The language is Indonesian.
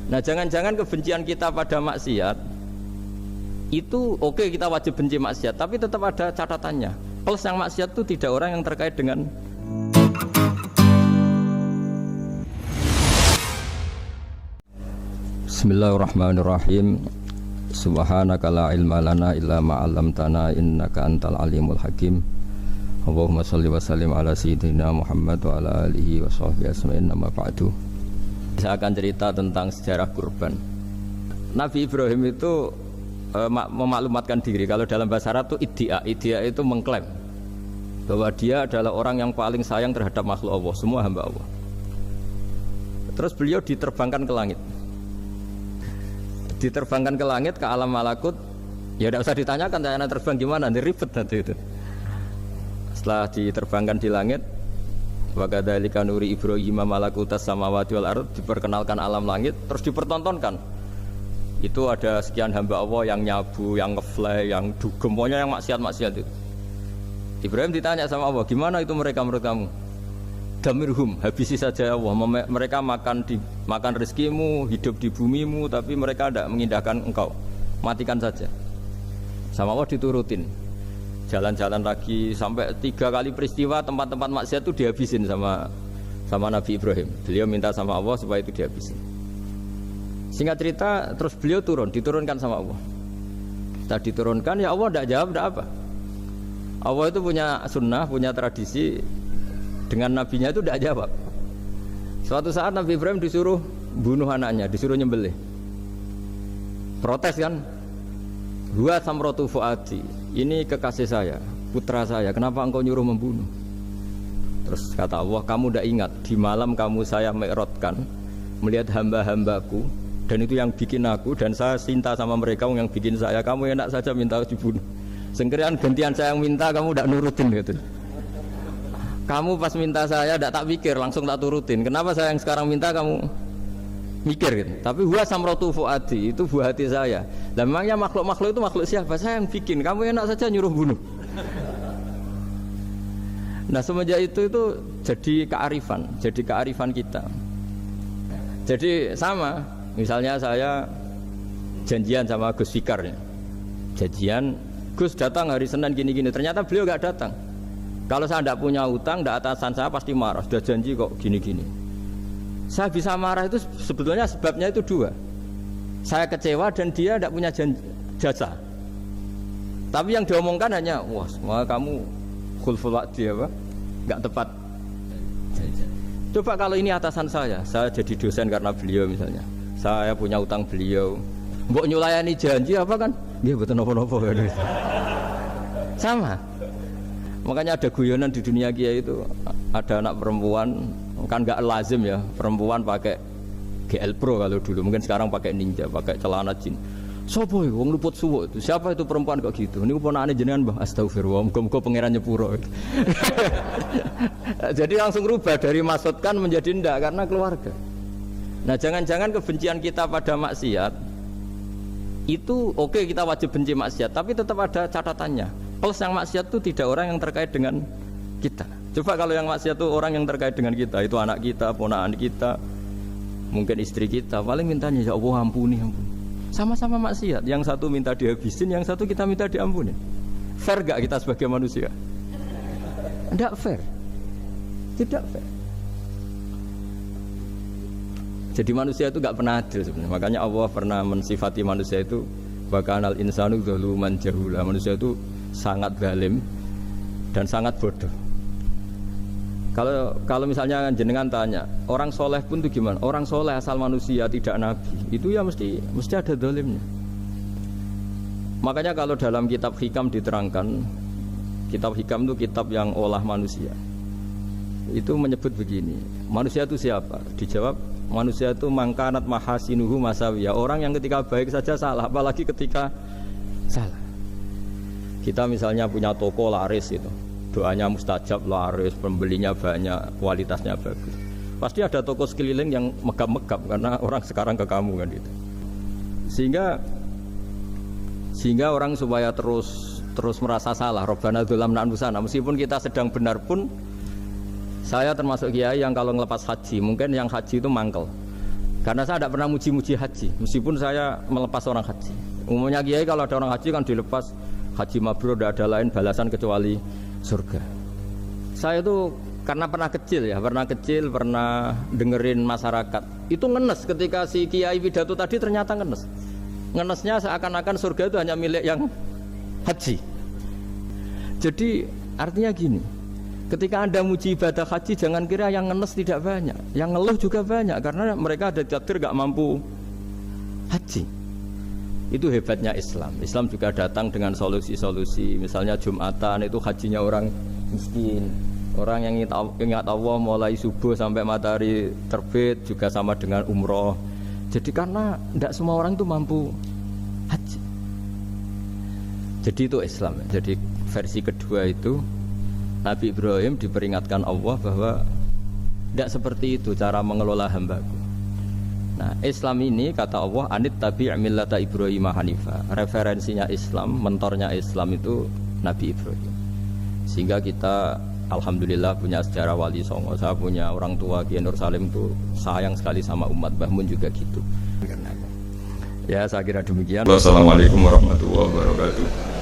Nah jangan-jangan kebencian kita pada maksiat itu oke, kita wajib benci maksiat, tapi tetap ada catatannya. Plus yang maksiat itu tidak orang yang terkait dengan Bismillahirrahmanirrahim. Subhanaka la ilma lana illa ma 'allamtana innaka antal alimul hakim. Allahumma shalli wa sallim ala sayyidina Muhammad wa ala alihi wa sahbihi ajma'in. Amma ba'du. Saya akan cerita tentang sejarah kurban. Nabi Ibrahim itu memaklumatkan diri. Kalau dalam bahasa Arab itu iddia itu mengklaim bahwa dia adalah orang yang paling sayang terhadap makhluk Allah, semua hamba Allah. Terus beliau diterbangkan ke langit. Diterbangkan ke langit, ke alam malakut. Ya tidak usah ditanyakan saya terbang gimana, nanti ribet nanti itu. Setelah diterbangkan di langit, wa kadzalika nuri Ibrahim malakutas samawati wal ardh, diperkenalkan alam langit, terus dipertontonkan. Itu ada sekian hamba Allah yang nyabu, yang ngefly, yang dugem, pokoknya yang maksiat-maksiat itu. Ibrahim ditanya sama Allah, gimana itu mereka menurut kamu? Damirhum, habisi saja Allah. Mereka makan rezekimu, hidup di bumimu, tapi mereka tidak mengindahkan engkau. Matikan saja. Sama Allah diturutin. Jalan-jalan lagi sampai 3 kali peristiwa tempat-tempat maksiat itu dihabisin sama Nabi Ibrahim. Beliau minta sama Allah supaya itu dihabisin. Singkat cerita, terus beliau diturunkan sama Allah. Setelah diturunkan, ya Allah tidak jawab, tidak apa. Allah itu punya sunnah, punya tradisi. Dengan nabinya itu tidak jawab. Suatu saat Nabi Ibrahim disuruh bunuh anaknya, disuruh nyembelih. Protes kan? Huwa samratu fuadi, ini kekasih saya, putra saya, kenapa engkau nyuruh membunuh? Terus kata Allah, kamu tidak ingat di malam kamu saya mi'rajkan melihat hamba-hambaku, dan itu yang bikin aku, dan saya cinta sama mereka yang bikin saya. Kamu enak saja minta dibunuh. Sengkerian gantian saya yang minta, kamu tidak nurutin gitu. Kamu pas minta saya tidak tak pikir, langsung tak turutin. Kenapa saya yang sekarang minta kamu mikir gitu. Tapi huwa samratu fuadi, itu buah hati saya. Lah memangnya makhluk-makhluk itu makhluk siapa? Saya yang bikin. Kamu enak saja nyuruh bunuh. Nah semenjak itu jadi kearifan kita. Jadi sama, misalnya saya janjian sama Gus Fikar ya. Janjian, Gus datang hari Senin gini-gini. Ternyata beliau nggak datang. Kalau saya tidak punya utang, tidak atasan saya pasti marah. Sudah janji kok gini-gini. Saya bisa marah itu sebetulnya sebabnya itu 2. Saya kecewa dan dia tidak punya jasa. Tapi yang diomongkan hanya, wah semua kamu khulful wa'di apa? Nggak tepat. Coba kalau ini atasan saya jadi dosen karena beliau misalnya. Saya punya utang beliau. Mbok nyulayani janji apa kan? Dia betul nopo-nopo kan. Sama. Makanya ada guyonan di dunia kiai itu, ada anak perempuan kan nggak lazim ya perempuan pakai GL Pro kalau dulu, mungkin sekarang pakai Ninja, pakai celana jin. Sopo ya wong luput suwuk itu, siapa itu perempuan kok gitu? Ini ponakane jenengan Mbah, astagfirullah, muga-muga pangeran nyepuro. Jadi langsung rubah dari maksudkan menjadi ndak karena keluarga. Nah jangan-jangan kebencian kita pada maksiat itu oke, kita wajib benci maksiat, tapi tetap ada catatannya. Plus yang maksiat itu tidak orang yang terkait dengan kita. Coba kalau yang maksiat itu orang yang terkait dengan kita, itu anak kita, ponakan kita, mungkin istri kita, paling mintanya ya Allah ampuni. Sama-sama maksiat, yang satu minta dihabisin, yang satu kita minta diampuni. Fair gak kita sebagai manusia? Tidak fair. Tidak fair. Jadi manusia itu gak pernah adil sebenarnya. Makanya Allah pernah mensifati manusia itu wa kanal insanu dzaluman jahula. Manusia itu sangat zalim dan sangat bodoh. Kalau misalnya jenengan tanya, orang soleh pun itu gimana? Orang soleh asal manusia tidak nabi, itu ya mesti ada zalimnya. Makanya kalau dalam kitab Hikam diterangkan, kitab Hikam itu kitab yang olah manusia. Itu menyebut begini, manusia itu siapa? Dijawab, manusia itu mangkanat mahasinuhu masawiyah. Orang yang ketika baik saja salah, apalagi ketika salah. Kita misalnya punya toko laris itu, doanya mustajab, laris, pembelinya banyak, kualitasnya bagus. Pasti ada toko sekeliling yang megap-megap karena orang sekarang ke kamu kan itu. Sehingga orang supaya terus merasa salah, Rabbana dzalamna anfusana, meskipun kita sedang benar pun. Saya termasuk kiai yang kalau ngelepas haji, mungkin yang haji itu mangkel. Karena saya tidak pernah muji-muji haji, meskipun saya melepas orang haji. Umumnya kiai kalau ada orang haji kan dilepas haji mabrur, tidak ada lain balasan kecuali surga. Saya itu karena pernah kecil, pernah dengerin masyarakat. Itu ngenes ketika si kiai pidato tadi ternyata ngenes. Ngenesnya seakan-akan surga itu hanya milik yang haji. Jadi artinya gini, ketika Anda muji ibadah haji, jangan kira yang ngenes tidak banyak, yang ngeluh juga banyak karena mereka ada takdir gak mampu haji. Itu hebatnya Islam. Islam juga datang dengan solusi-solusi. Misalnya Jumatan itu hajinya orang miskin, orang yang ingat Allah mulai subuh sampai matahari terbit juga sama dengan umroh. Jadi karena tidak semua orang itu mampu haji. Jadi itu Islam. Jadi versi kedua itu Nabi Ibrahim diperingatkan Allah bahwa tidak seperti itu cara mengelola hambaku. Nah, Islam ini kata Allah anit tabi' millata Ibrahim hanifa. Referensinya Islam, mentornya Islam itu Nabi Ibrahim. Sehingga kita alhamdulillah punya sejarah wali songo. Saya punya orang tua Kiai Nur Salim itu sayang sekali sama umat. Mbah Mun juga gitu. Ya, saya kira demikian. Wassalamualaikum warahmatullahi wabarakatuh.